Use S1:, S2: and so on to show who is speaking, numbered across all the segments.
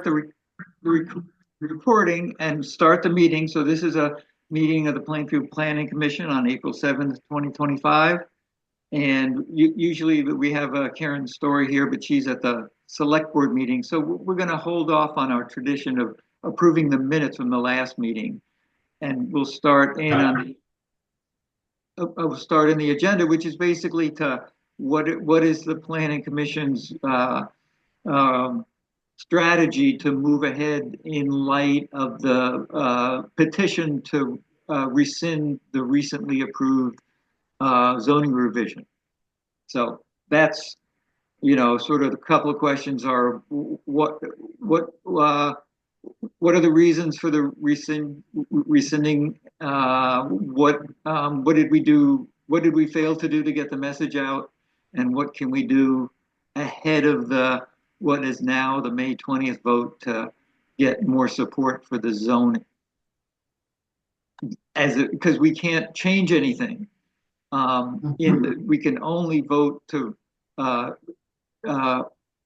S1: the, recording and start the meeting. So this is a meeting of the Plainfield Planning Commission on April 7th, 2025. And usually we have Karen Story here, but she's at the select board meeting. So we're going to hold off on our tradition of approving the minutes from the last meeting. And we'll start in on I'll start in the agenda, which is basically to what is the Planning Commission's strategy to move ahead in light of the petition to rescind the recently approved zoning revision. So that's, sort of a couple of questions are what are the reasons for the rescinding? What did we do? What did we fail to do to get the message out? And what can we do ahead of what is now the May 20th vote to get more support for the zoning? Because we can't change anything. We can only vote to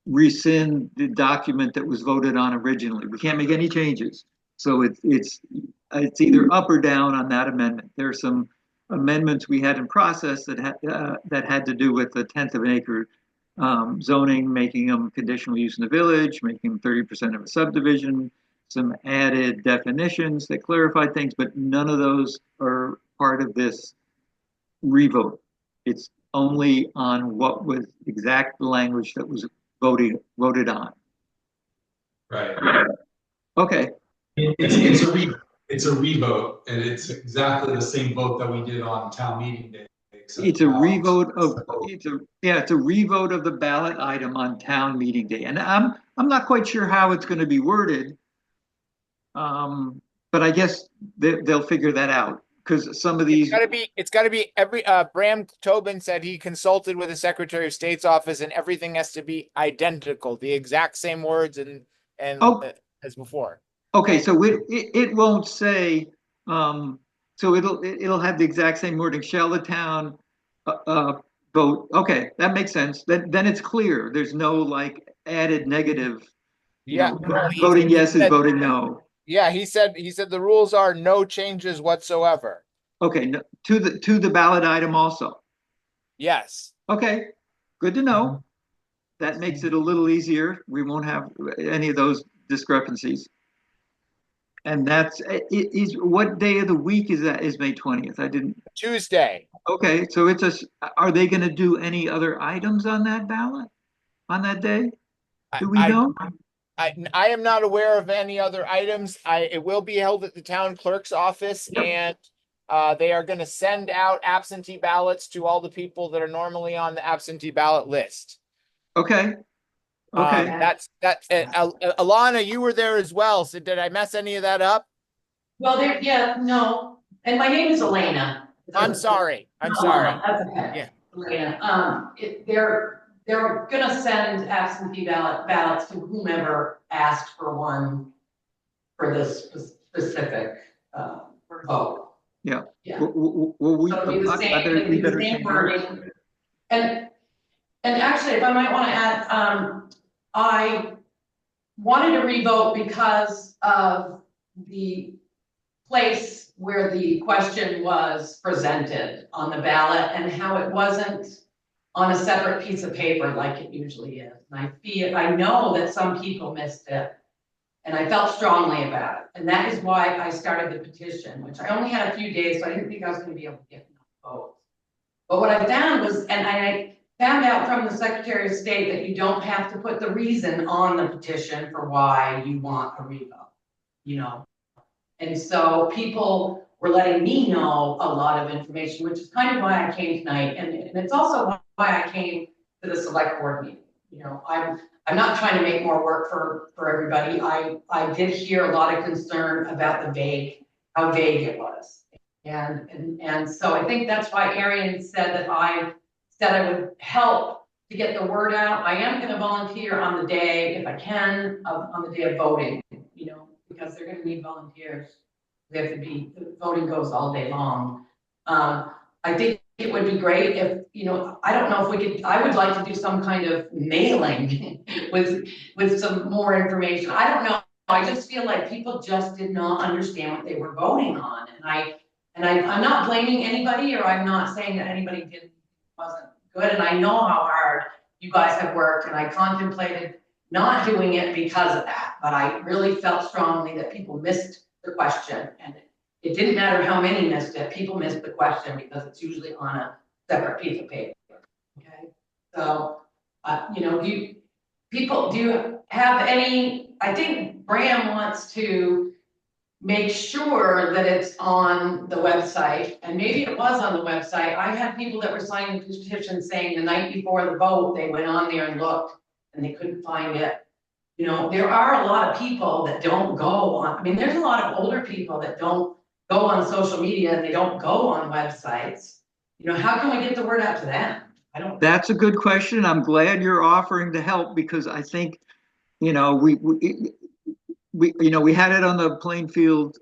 S1: rescind the document that was voted on originally. We can't make any changes. So it's either up or down on that amendment. There are some amendments we had in process that had to do with the tenth of an acre zoning, making them conditional use in the village, making them 30% of a subdivision, some added definitions that clarified things, but none of those are part of this revote. It's only on what was exact language that was voted on.
S2: Right.
S1: Okay.
S2: It's a revote, and it's exactly the same vote that we did on town meeting day.
S1: It's a revote of the ballot item on town meeting day, and I'm not quite sure how it's going to be worded, but I guess they'll figure that out. Because some of these,
S3: it's got to be every. Bram Tobin said he consulted with the Secretary of State's office, and everything has to be identical, the exact same words as before.
S1: Okay, so it won't say. So it'll have the exact same wording. Shall the town vote? Okay, that makes sense. Then it's clear. There's no like added negative. Voting yes is voting no.
S3: Yeah, he said the rules are no changes whatsoever.
S1: Okay, no, to the ballot item also.
S3: Yes.
S1: Okay, good to know. That makes it a little easier. We won't have any of those discrepancies. And that's what day of the week is that? Is May 20th? I didn't.
S3: Tuesday.
S1: Okay, so are they going to do any other items on that ballot on that day? Do we know?
S3: I am not aware of any other items. It will be held at the town clerk's office, and they are going to send out absentee ballots to all the people that are normally on the absentee ballot list.
S1: Okay. Okay.
S3: Alana, you were there as well. So did I mess any of that up?
S4: Well, no. And my name is Elena.
S3: I'm sorry. That's okay.
S4: Yeah. Elena. They're going to send absentee ballots to whomever asked for one for this specific vote.
S1: Yeah.
S4: Yeah.
S1: Well,
S4: so it'll be the same wording. And actually, if I might want to add, I wanted to revote because of the place where the question was presented on the ballot and how it wasn't on a separate piece of paper like it usually is. And I know that some people missed it, and I felt strongly about it. And that is why I started the petition, which I only had a few days, so I didn't think I was going to be able to get enough votes. But what I found was, and I found out from the Secretary of State, that you don't have to put the reason on the petition for why you want a revote, And so people were letting me know a lot of information, which is kind of why I came tonight. And it's also why I came to the select board meeting. I'm not trying to make more work for everybody. I did hear a lot of concern about how vague it was. And so I think that's why Arian said I would help to get the word out. I am going to volunteer on the day, if I can, on the day of voting, because they're going to need volunteers. The voting goes all day long. I think it would be great if you know, I don't know if we could, I would like to do some kind of mailing with some more information. I don't know. I just feel like people just did not understand what they were voting on. I'm not blaming anybody, or I'm not saying that anybody wasn't good. And I know how hard you guys have worked, and I contemplated not doing it because of that, but I really felt strongly that people missed the question, and it didn't matter how many missed it, people missed the question because it's usually on a separate piece of paper. Okay, so, you know, do you have any, I think Bram wants to make sure that it's on the website, and maybe it was on the website. I had people that were signing petitions saying the night before the vote, they went on there and looked and they couldn't find it. You know, there are a lot of people that don't go on, I mean, there's a lot of older people that don't go on social media and they don't go on websites. You know, how can we get the word out to them? I don't.
S1: That's a good question. I'm glad you're offering to help, because I think, you know, we you know, we had it on the Plainfield.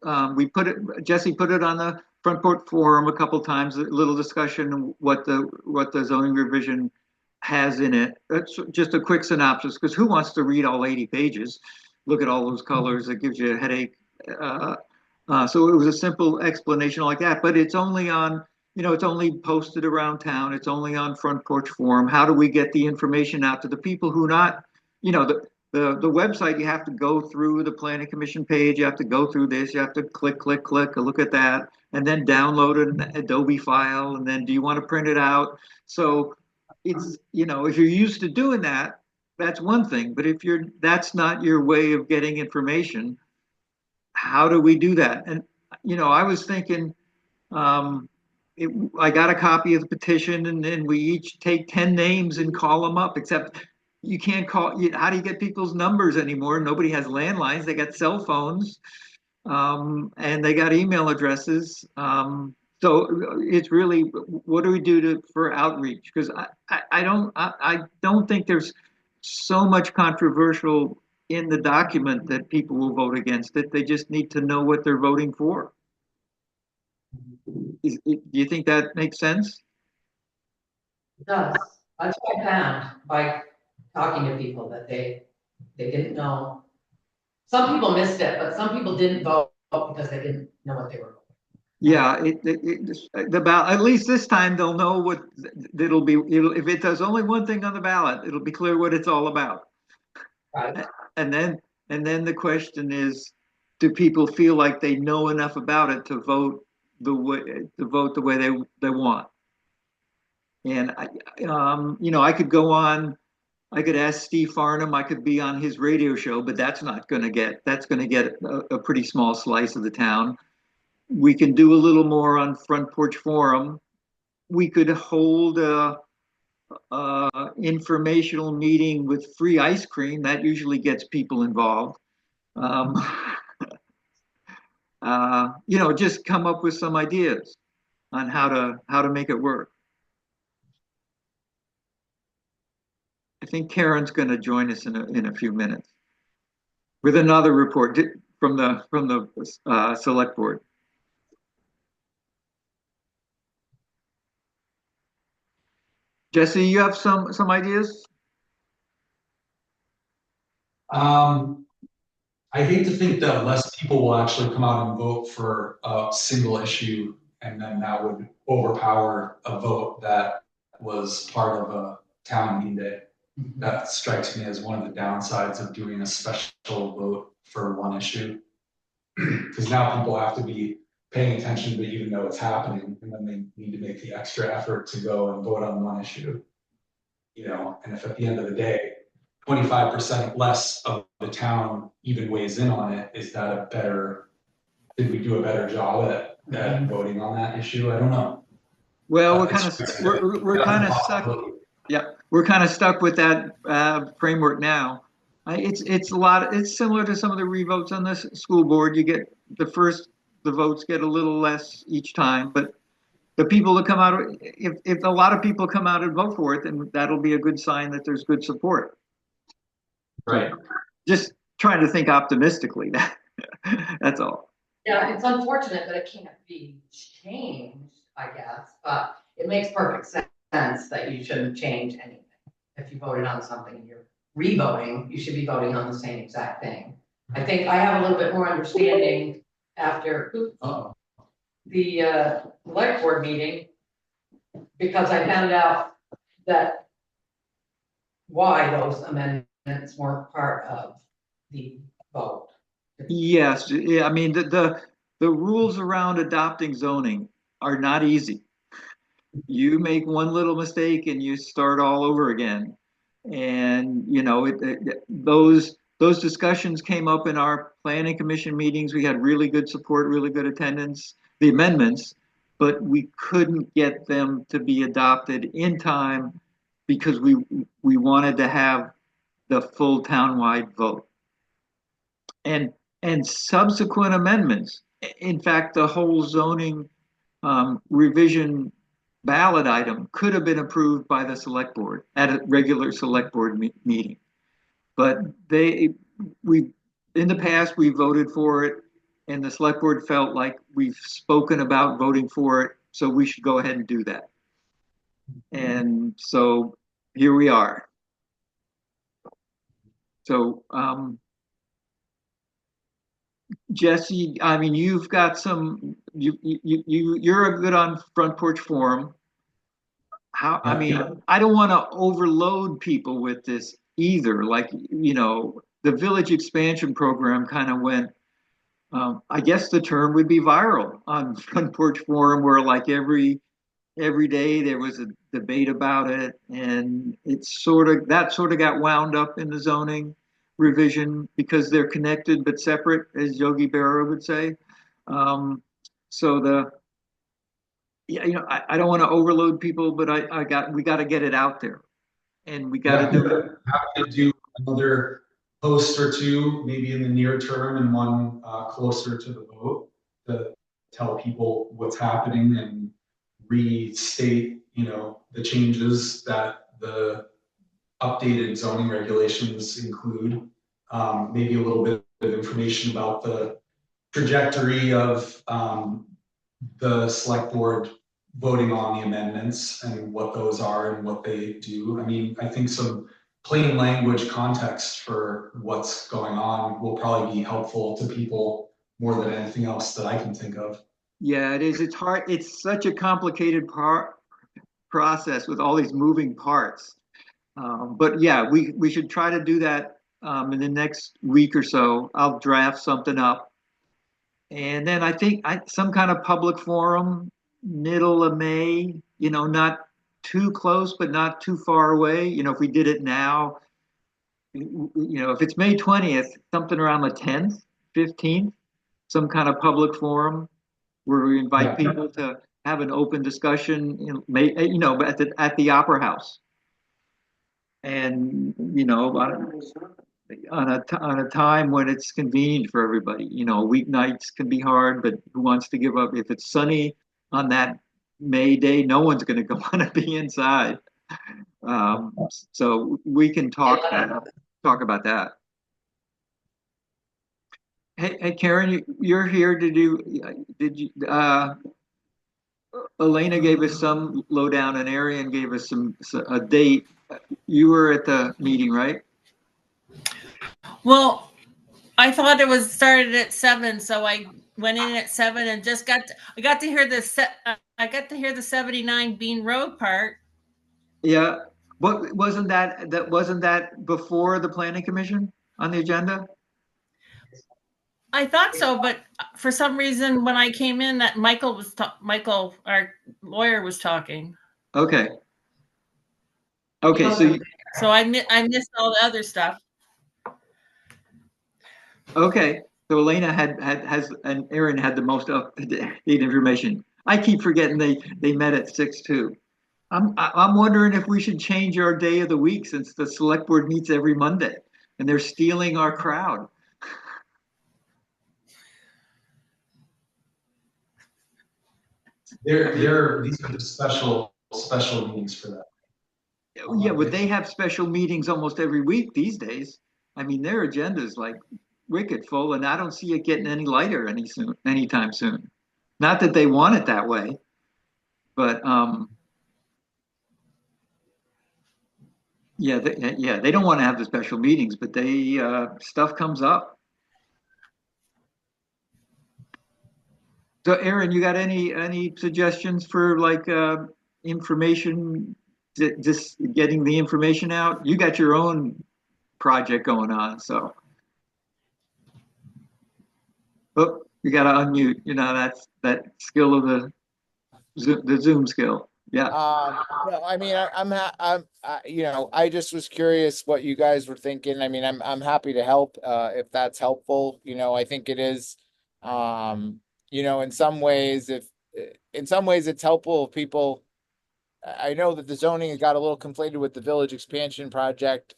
S1: Jesse put it on the Front Porch Forum a couple times. A little discussion what the zoning revision has in it. It's just a quick synopsis, because who wants to read all 80 pages? Look at all those colors. It gives you a headache. So it was a simple explanation like that, but it's only on, you know, it's only posted around town. It's only on Front Porch Forum. How do we get the information out to the people who not, you know, the website, you have to go through the planning commission page. You have to go through this. You have to click, look at that, and then download an Adobe file. And then do you want to print it out? So it's, you know, if you're used to doing that, that's one thing. But if that's not your way of getting information, how do we do that? And, you know, I was thinking, I got a copy of the petition, and then we each take 10 names and call them up, except you can't call. How do you get people's numbers anymore? Nobody has landlines. They got cell phones, and they got email addresses. So it's really, what do we do for outreach? Because I don't think there's so much controversial in the document that people will vote against it. They just need to know what they're voting for. Do you think that makes sense?
S4: It does. That's what I found by talking to people, that they didn't know. Some people missed it, but some people didn't vote because they didn't know what they were voting.
S1: Yeah, at least this time they'll know what it'll be. If it does only one thing on the ballot, it'll be clear what it's all about.
S4: Right.
S1: And then the question is, do people feel like they know enough about it to vote the way they want? And you know, I could go on. I could ask Steve Farnham. I could be on his radio show, but that's going to get a pretty small slice of the town. We can do a little more on Front Porch Forum. We could hold a informational meeting with free ice cream. That usually gets people involved. You know, just come up with some ideas on how to make it work. I think Karen's going to join us in a few minutes with another report from the select board. Jesse, you have some ideas?
S2: I hate to think that less people will actually come out and vote for a single issue, and then that would overpower a vote that was part of a town meeting day. That strikes me as one of the downsides of doing a special vote for one issue. Because now people have to be paying attention to even know it's happening, and then they need to make the extra effort to go and vote on one issue. You know, and if at the end of the day, 25% less of the town even weighs in on it, did we do a better job at voting on that issue? I don't know.
S1: Well, we're kind of stuck. Yeah, we're kind of stuck with that framework now. It's a lot. It's similar to some of the revotes on the school board. You get the votes get a little less each time, but the people that come out, if a lot of people come out and vote for it, then that'll be a good sign that there's good support.
S2: Right.
S1: Just trying to think optimistically. That's all.
S4: Yeah, it's unfortunate that it can't be changed, I guess, but it makes perfect sense. sense that you shouldn't change anything. If you voted on something and you're re-voting, you should be voting on the same exact thing. I think I have a little bit more understanding after the select board meeting, because I found out that why those amendments weren't part of the vote.
S1: Yes, yeah, I mean, the rules around adopting zoning are not easy. You make one little mistake and you start all over again. And, you know, those discussions came up in our planning commission meetings. We had really good support, really good attendance, the amendments, but we couldn't get them to be adopted in time because we wanted to have the full townwide vote. And subsequent amendments, in fact, the whole zoning revision ballot item could have been approved by the select board at a regular select board meeting. But we, in the past, we voted for it, and the select board felt like we've spoken about voting for it, so we should go ahead and do that. And so here we are. So, Jesse, I mean, you've got some, you're a good on Front Porch Forum. How, I mean, I don't want to overload people with this either. Like, you know, the village expansion program kind of went, I guess the term would be viral on Front Porch Forum, where like every day there was a debate about it, and it's that sort of got wound up in the zoning revision because they're connected but separate, as Yogi Berra would say. So yeah, you know, I don't want to overload people, but we got to get it out there, and we got to do it.
S2: Have to do another post or two, maybe in the near term, and one closer to the vote to tell people what's happening and restate, you know, the changes that the updated zoning regulations include. Maybe a little bit of information about the trajectory of the select board voting on the amendments and what those are and what they do. I mean, I think some plain language context for what's going on will probably be helpful to people more than anything else that I can think of.
S1: Yeah, it is. It's hard. It's such a complicated process with all these moving parts. But yeah, we should try to do that in the next week or so. I'll draft something up. And then I think some kind of public forum, middle of May, you know, not too close, but not too far away. You know, if we did it now, you know, if it's May 20th, something around the 10th, 15th, some kind of public forum where we invite people to have an open discussion, you know, at the Opera House. And, you know, on a time when it's convenient for everybody. You know, weeknights can be hard, but who wants to give up? If it's sunny on that May day, no one's going to want to be inside. So we can talk about that. Hey, Karen, you're here. Did you? Elena gave us some lowdown on area and gave us a date. You were at the meeting, right?
S5: Well, I thought it was started at 7, so I went in at 7 and just I got to hear the 79 Bean Road part.
S1: Yeah. What wasn't that before the planning commission on the agenda?
S5: I thought so, but for some reason when I came in, that Michael, our lawyer, was talking.
S1: Okay. Okay,
S5: so I missed all the other stuff.
S1: Okay, so Elena and Aaron had the most up-to-date information. I keep forgetting they met at 6 too. I'm wondering if we should change our day of the week, since the select board meets every Monday and they're stealing our crowd.
S2: These are special meetings for that.
S1: Yeah, but they have special meetings almost every week these days. I mean, their agenda is like wicked full, and I don't see it getting any lighter anytime soon. Not that they want it that way, but yeah, they don't want to have the special meetings, but they, stuff comes up. So Aaron, you got any suggestions for like, information, just getting the information out? You got your own project going on, so. Oh, you gotta unmute, that's that skill of the Zoom skill. Yeah,
S3: No, I mean, I just was curious what you guys were thinking. I mean, I'm happy to help, if that's helpful. I think it is, in some ways, in some ways it's helpful if people, I know that the zoning got a little conflated with the village expansion project.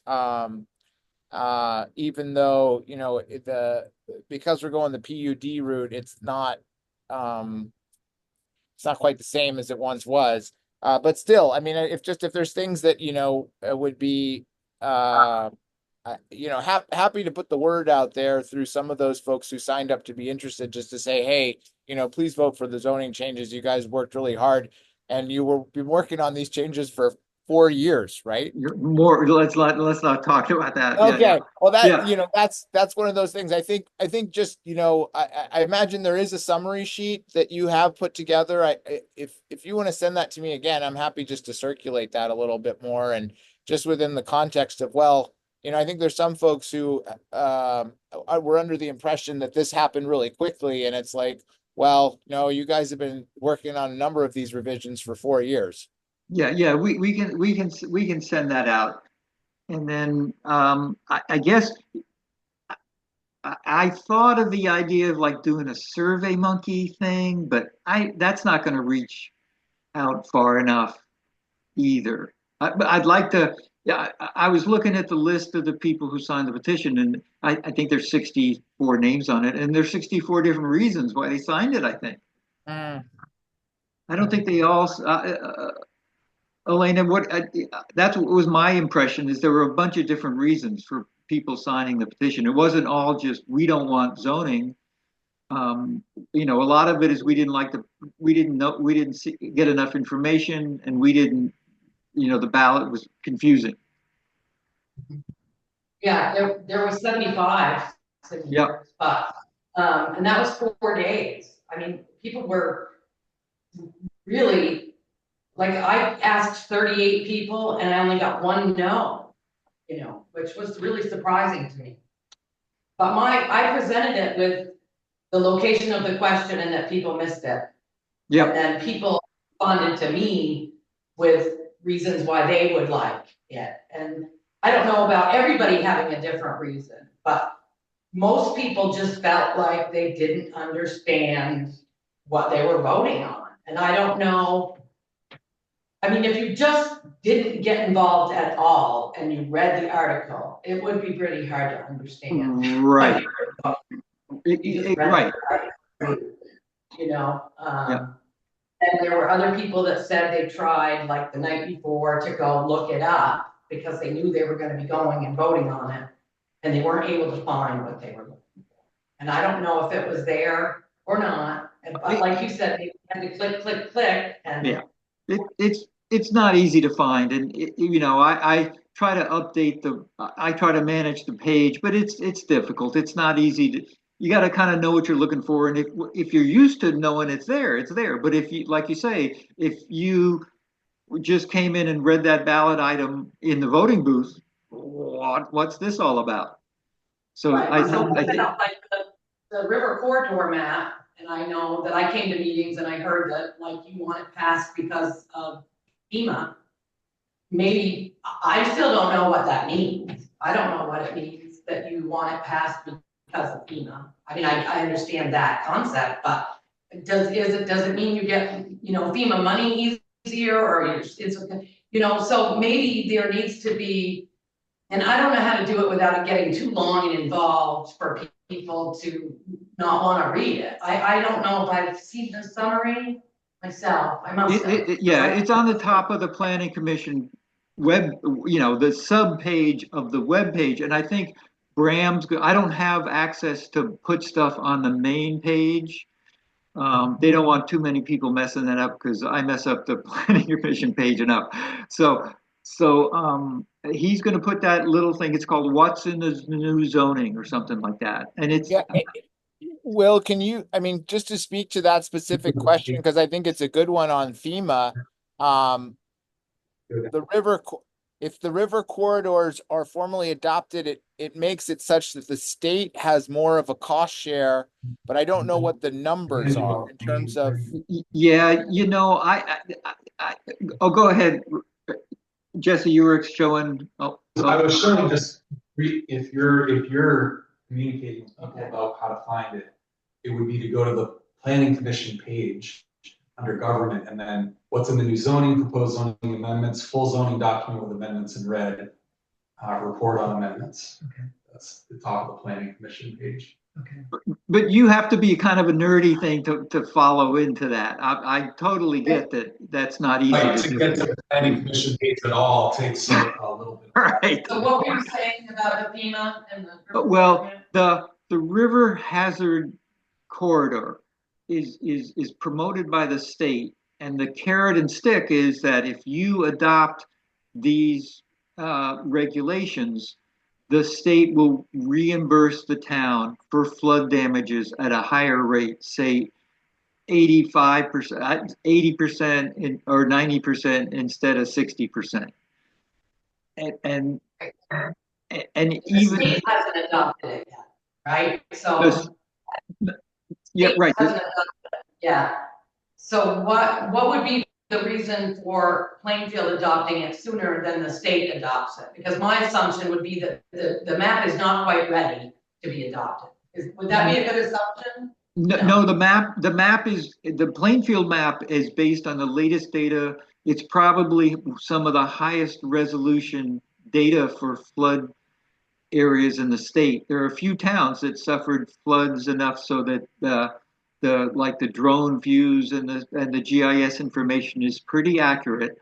S3: Even though, because we're going the PUD route, it's not quite the same as it once was. But still, I mean, if there's things that, would be, happy to put the word out there through some of those folks who signed up to be interested, just to say, hey, please vote for the zoning changes. You guys worked really hard, and you were been working on these changes for 4 years, right?
S1: you're more, let's not talk about that. Yeah,
S3: Okay. Well,
S1: yeah.
S3: that's one of those things. I think just, I imagine there is a summary sheet that you have put together. If you want to send that to me again, I'm happy just to circulate that a little bit more, and just within the context of, well, I think there's some folks who, were under the impression that this happened really quickly, and it's like, well, no, you guys have been working on a number of these revisions for 4 years.
S1: Yeah, we can send that out. And then, I guess I thought of the idea of like doing a Survey Monkey thing, but that's not going to reach out far enough either. But I'd like to. Yeah, I was looking at the list of the people who signed the petition, and I think there's 64 names on it, and there's 64 different reasons why they signed it, I think.
S3: Mm.
S1: I don't think they all. Elena, that's what was my impression, is there were a bunch of different reasons for people signing the petition. It wasn't all just, we don't want zoning. A lot of it is we didn't know, get enough information, and we didn't, the ballot was confusing.
S4: Yeah, there was 75
S1: Yep.
S4: spots. And that was 4 days. I mean, people were really, like, I asked 38 people and I only got one no, which was really surprising to me. But I presented it with the location of the question and that people missed it.
S1: Yep.
S4: And then people responded to me with reasons why they would like it. And I don't know about everybody having a different reason, but most people just felt like they didn't understand what they were voting on. And I don't know. I mean, if you just didn't get involved at all and you read the article, it would be pretty hard to understand.
S1: Right.
S4: Right.
S1: Yeah.
S4: And there were other people that said they tried like the night before to go look it up because they knew they were going to be going and voting on it, and they weren't able to find what they were looking for. And I don't know if it was there or not. But like you said, they had to click, and
S1: yeah, it's not easy to find, and I try to I try to manage the page, but it's difficult. It's not easy to. You got to kind of know what you're looking for, and if you're used to knowing it's there, it's there. But if you, like you say, if you just came in and read that ballot item in the voting booth, what's this all about? So
S4: right.
S1: I
S4: think like the river corridor map, and I know that I came to meetings and I heard that like you want it passed because of FEMA. Maybe I still don't know what that means. I don't know what it means that you want it passed because of FEMA. I mean, I understand that concept, but does it mean you get, FEMA money easier, or so maybe there needs to be, and I don't know how to do it without it getting too long and involved for people to not want to read it. I don't know if I've seen the summary myself. I must have.
S1: It's on the top of the Planning Commission web, the sub page of the web page, and I think I don't have access to put stuff on the main page. They don't want too many people messing that up, because I mess up the Planning Commission page enough. So So he's going to put that little thing. It's called "What's in the New Zoning" or something like that. And it's
S3: Yeah. Will, can you, I mean, just to speak to that specific question, because I think it's a good one on FEMA. Um, the river, if the river corridors are formally adopted, it makes it such that the state has more of a cost share, but I don't know what the numbers are in terms of.
S1: yeah, I oh, go ahead, Jesse. You were showing.
S2: I was showing just if you're communicating with people about how to find it, it would be to go to the planning commission page under government, and then what's in the new zoning, proposed zoning amendments, full zoning document with amendments in red, report on amendments.
S6: Okay.
S2: That's the top of the planning commission page.
S6: Okay.
S1: But you have to be kind of a nerdy thing to follow into that. I totally get that. That's not easy
S2: Like,
S1: to
S2: to
S1: do.
S2: get to the planning commission page at all takes a little bit.
S1: Right.
S4: So what were you saying about the FEMA and the?
S1: Well, the river hazard corridor is promoted by the state, and the carrot and stick is that if you adopt these regulations, the state will reimburse the town for flood damages at a higher rate, say 85%, 80% or 90% instead of 60%. And
S4: The
S1: even
S4: state hasn't adopted it yet, right?
S1: this,
S4: So.
S1: yeah,
S4: State
S1: right.
S4: hasn't adopted it. Yeah. So what would be the reason for Plainfield adopting it sooner than the state adopts it? Because my assumption would be that the map is not quite ready to be adopted. Would that be a good assumption?
S1: No, the Plainfield map is based on the latest data. It's probably some of the highest resolution data for flood areas in the state. There are a few towns that suffered floods enough so that the drone views and the GIS information is pretty accurate.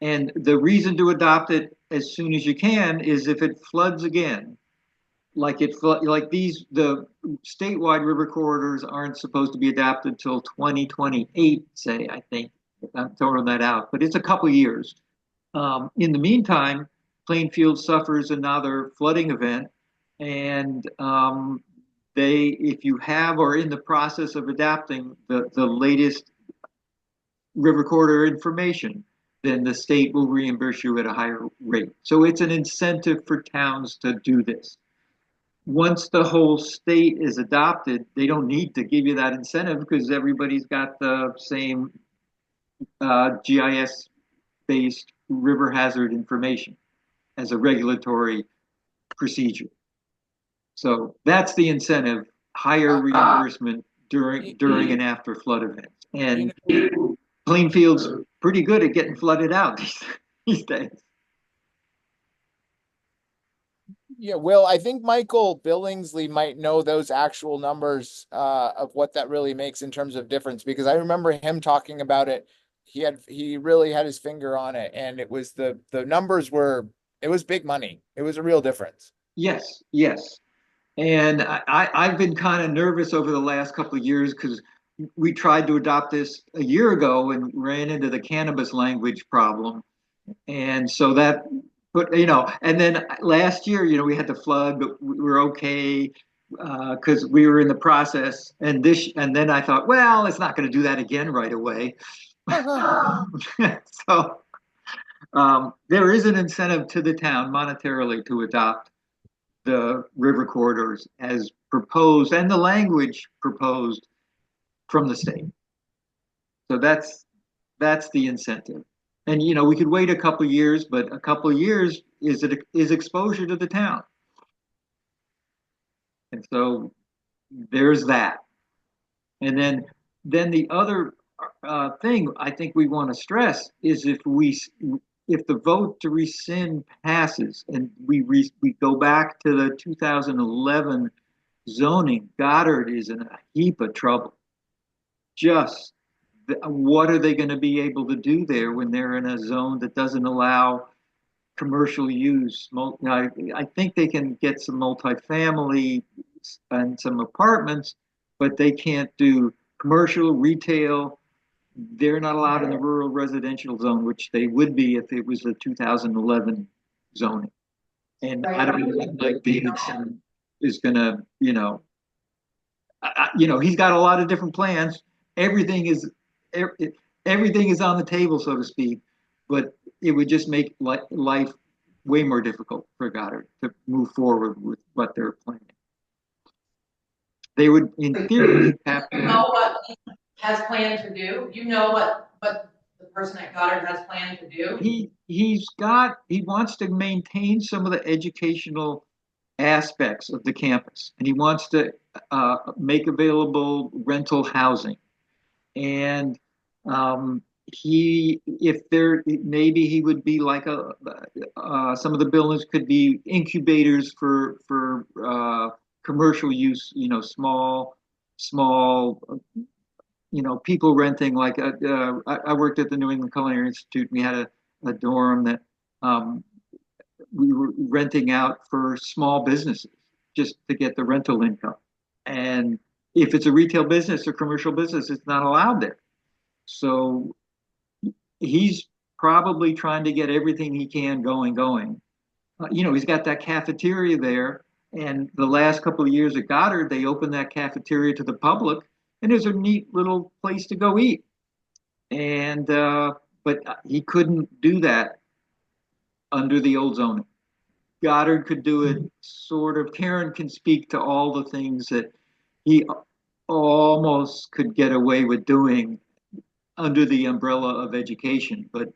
S1: And the reason to adopt it as soon as you can is if it floods again, like the statewide river corridors aren't supposed to be adapted till 2028, say, I think. I'm throwing that out, but it's a couple years. In the meantime, Plainfield suffers another flooding event, and if you have or in the process of adapting the latest river corridor information, then the state will reimburse you at a higher rate. So it's an incentive for towns to do this. Once the whole state is adopted, they don't need to give you that incentive because everybody's got the same GIS-based river hazard information as a regulatory procedure. So that's the incentive, higher reimbursement during and after flood events. And Plainfield's pretty good at getting flooded out these days.
S3: Yeah, Will, I think Michael Billingsley might know those actual numbers of what that really makes in terms of difference, because I remember him talking about it. He really had his finger on it, and it was the numbers it was big money. It was a real difference.
S1: Yes, yes. And I've been kind of nervous over the last couple of years because we tried to adopt this a year ago and ran into the cannabis language problem. And so that, but and then last year, we had the flood, but we were okay because we were in the process. And then I thought, well, it's not going to do that again right away. So there is an incentive to the town monetarily to adopt the river corridors as proposed and the language proposed from the state. So that's the incentive. And we could wait a couple of years, but a couple of years is exposure to the town. And so there's that. And then the other thing I think we want to stress is if the vote to rescind passes and we go back to the 2011 zoning, Goddard is in a heap of trouble. Just what are they going to be able to do there when they're in a zone that doesn't allow commercial use? I think they can get some multifamily and some apartments, but they can't do commercial, retail, they're not allowed in the rural residential zone, which they would be if it was a 2011 zoning. And I don't know if Mike Davidson is gonna, he's got a lot of different plans. Everything is, everything is on the table, so to speak, but it would just make life way more difficult for Goddard to move forward with what they're planning. They would, in theory, have
S4: You
S1: to.
S4: know what he has planned to do? You know what the person at Goddard has planned to do?
S1: He wants to maintain some of the educational aspects of the campus, and he wants to make available rental housing. And maybe he would be like some of the buildings could be incubators for commercial use, small, people renting. Like I worked at the New England Culinary Institute. We had a dorm that we were renting out for small businesses just to get the rental income. And if it's a retail business or commercial business, it's not allowed there. So he's probably trying to get everything he can going. He's got that cafeteria there. And the last couple of years at Goddard, they opened that cafeteria to the public, and there's a neat little place to go eat. And but he couldn't do that under the old zoning. Goddard could do it sort of. Karen can speak to all the things that he almost could get away with doing under the umbrella of education, but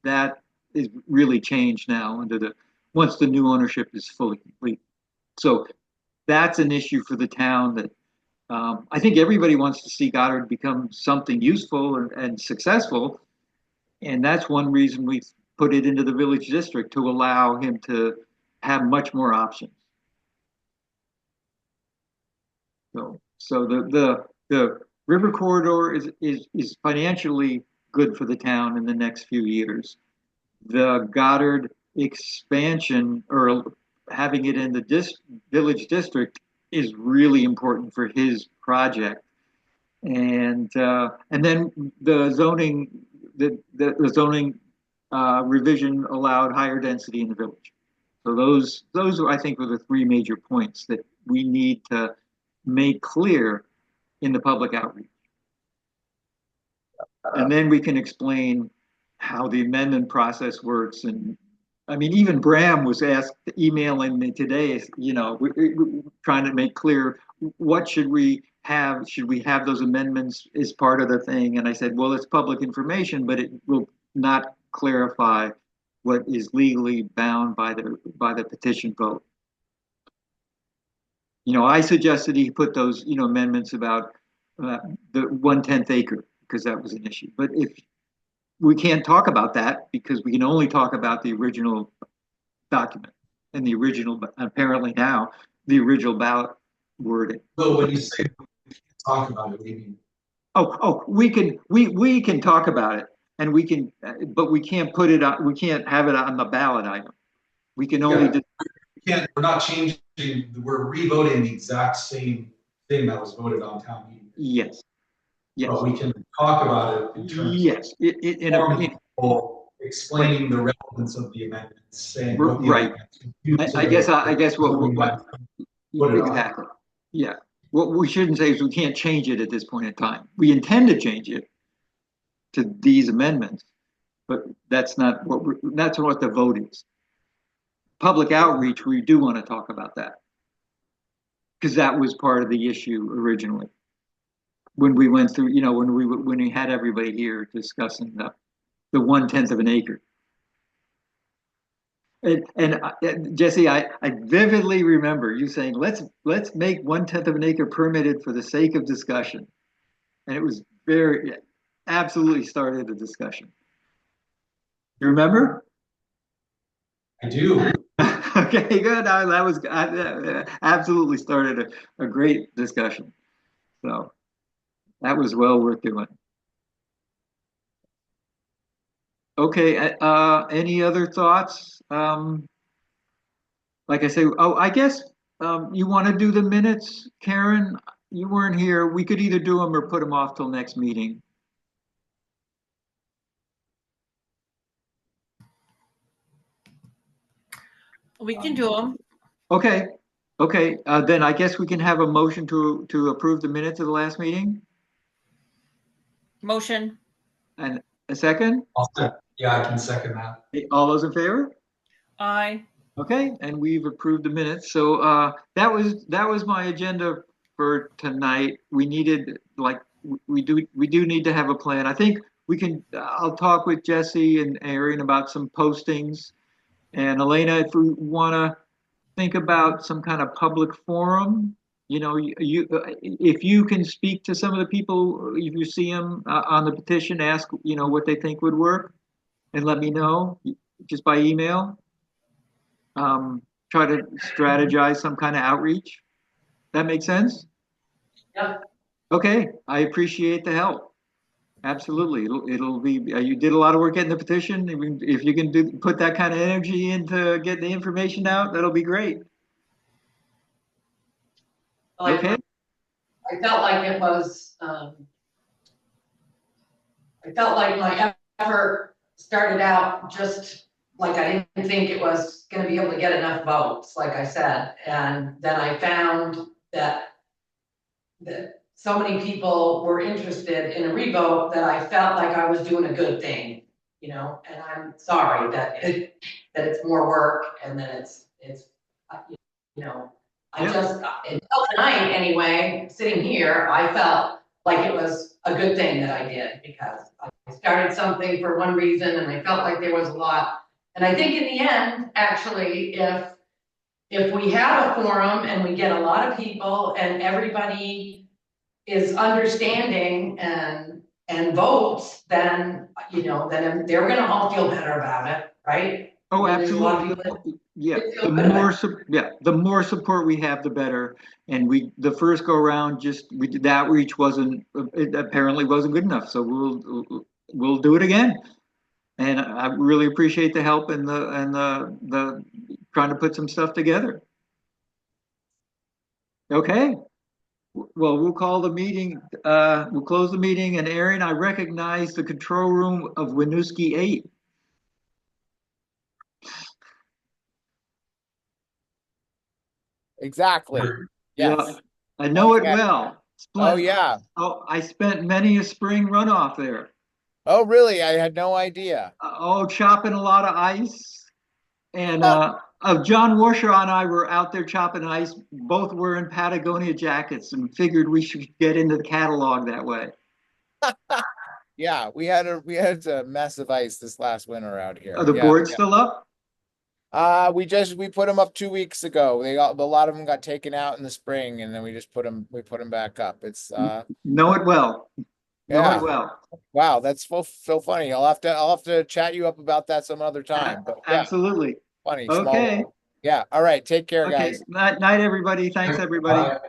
S1: that is really changed now once the new ownership is fully complete. So that's an issue for the town that I think everybody wants to see Goddard become something useful and successful. And that's one reason we put it into the village district, to allow him to have much more options. So the river corridor is financially good for the town in the next few years. The Goddard expansion, or having it in the village district, is really important for his project. And then the zoning revision allowed higher density in the village. So those I think were the three major points that we need to make clear in the public outreach. And then we can explain how the amendment process works. And I mean, even Bram was emailing me today, trying to make clear, what should we have? Should we have those amendments as part of the thing? And I said, well, it's public information, but it will not clarify what is legally bound by the petition vote. I suggested he put those, amendments about the 1/10 acre, because that was an issue. But if we can't talk about that, because we can only talk about the original document and the original, apparently now, the original ballot wording.
S2: So when you say we can't talk about it, what do you mean?
S1: We can talk about it, and we can, but we can't put it on. We can't have it on the ballot item. We can only.
S2: We're not changing. We're revoting the exact same thing that was voted on town meeting.
S1: Yes.
S2: But we can talk about it in terms of explaining the relevance of the amendments, saying
S1: right. I guess what exactly. Yeah. What we shouldn't say is we can't change it at this point in time. We intend to change it to these amendments, but that's not what the vote is. Public outreach, we do want to talk about that, because that was part of the issue originally when we went through, when we had everybody here discussing the 1/10 of an acre. And Jesse, I vividly remember you saying, let's make 1/10 of an acre permitted for the sake of discussion. And it was absolutely started a discussion. You remember?
S2: I do.
S1: Okay, good. That was absolutely started a great discussion. So that was well worth doing. Okay, any other thoughts? Like I say, I guess you want to do the minutes, Karen? You weren't here. We could either do them or put them off till next meeting.
S5: We can do them.
S1: Okay, okay, then I guess we can have a motion to approve the minutes of the last meeting,
S5: Motion.
S1: and a second?
S2: Yeah, I can second that.
S1: All those in favor?
S5: Aye.
S1: Okay, and we've approved the minutes, so, that was my agenda for tonight. We needed, like, we do need to have a plan. I think we can, I'll talk with Jesse and Aaron about some postings. And Elena, if we wanna think about some kind of public forum, if you can speak to some of the people, if you see them, on the petition, ask, what they think would work, and let me know, just by email. Try to strategize some kind of outreach. That make sense?
S4: Yep.
S1: Okay, I appreciate the help. Absolutely. It'll be, you did a lot of work getting the petition. If you can put that kind of energy into getting the information out, that'll be great.
S4: Like,
S1: Okay,
S4: I felt like it was, I felt like my effort started out just like I didn't think it was gonna be able to get enough votes, like I said. And then I found that so many people were interested in a revote that I felt like I was doing a good thing, and I'm sorry that it's more work and that it's, I
S1: Yeah.
S4: just, until tonight anyway, sitting here, I felt like it was a good thing that I did, because I started something for one reason and I felt like there was a lot. And I think in the end, actually, if we have a forum and we get a lot of people and everybody is understanding and votes, then, then they're gonna all feel better about it, right?
S1: oh,
S4: And there's a lot of
S1: absolutely.
S4: people
S1: Yeah,
S4: that feel
S1: the
S4: good about
S1: more,
S4: it.
S1: the more support we have, the better. And the first go around, we did the outreach it apparently wasn't good enough, so we'll do it again. And I really appreciate the help and the trying to put some stuff together. Okay, well, we'll call the meeting, we'll close the meeting, and Aaron, I recognize the control room of Winooski 8.
S3: Exactly.
S1: Yeah,
S3: Yes.
S1: I know it
S3: Okay.
S1: well.
S3: Oh, yeah.
S1: Oh, I spent many a spring runoff there.
S3: Oh, really? I had no idea.
S1: Chopping a lot of ice. And John Warshaw and I were out there chopping ice, both wearing Patagonia jackets, and figured we should get into the catalog that way.
S3: Yeah, we had a mess of ice this last winter out here.
S1: Are the
S3: Yeah.
S1: boards still up?
S3: We put them up 2 weeks ago. A lot of them got taken out in the spring, and then we put them back up. It's
S1: Know it well. Know
S3: yeah.
S1: it well.
S3: Wow, that's so funny. I'll have to chat you up about that some other time. But yeah,
S1: Absolutely.
S3: funny.
S1: Okay.
S3: Small. Yeah. All right. Take care,
S1: Okay.
S3: guys.
S1: Night, everybody. Thanks, everybody.
S2: Bye.